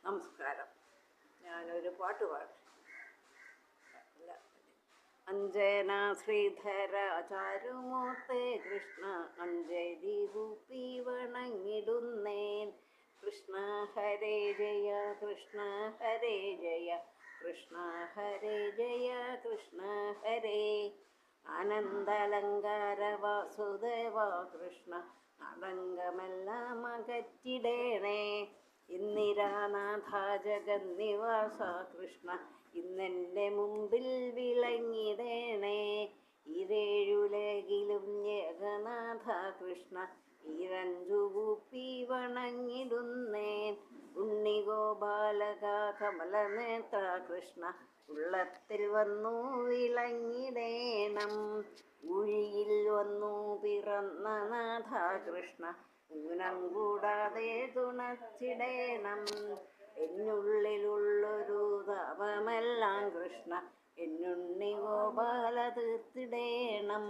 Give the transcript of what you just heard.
നമസ്കാരം. ഞാനൊരു പാട്ട് പാടാം. അഞ്ജന ശ്രീധര ചാരുമൂർത്തേ കൃഷ്ണ അഞ്ജലി കൂപ്പി വണങ്ങിടുന്നേൻ. കൃഷ്ണ ഹരേ ജയ കൃഷ്ണ ഹരേ ജയ കൃഷ്ണ ഹരേ ജയ കൃഷ്ണ ഹരേ. ആനന്ദലങ്കാര വാസുദേവ കൃഷ്ണ അടങ്കമെല്ലാം അകറ്റിടേണേ. ഇന്ദിരാനാഥ ജഗന്നിവാസ കൃഷ്ണ ഇന്നെൻ്റെ മുമ്പിൽ വിളങ്ങിടേണേ. ഇരേഴുലകിലും ഏകനാഥ കൃഷ്ണ ഇരഞ്ചു കൂപ്പി വണങ്ങിടുന്നേൻ. ഉണ്ണിഗോപാലക കമലനേത്ര കൃഷ്ണ ഉള്ളത്തിൽ വന്നു വിളങ്ങിടേണം. ഊഴിയിൽ വന്നു പിറന്ന നാഥ കൃഷ്ണ ഊനം കൂടാതെ തുണച്ചിടേണം. എന്നുള്ളിലുള്ളൊരു താപമെല്ലാം കൃഷ്ണ എന്നുണ്ണി ഗോപാല തീർത്തിടേണം.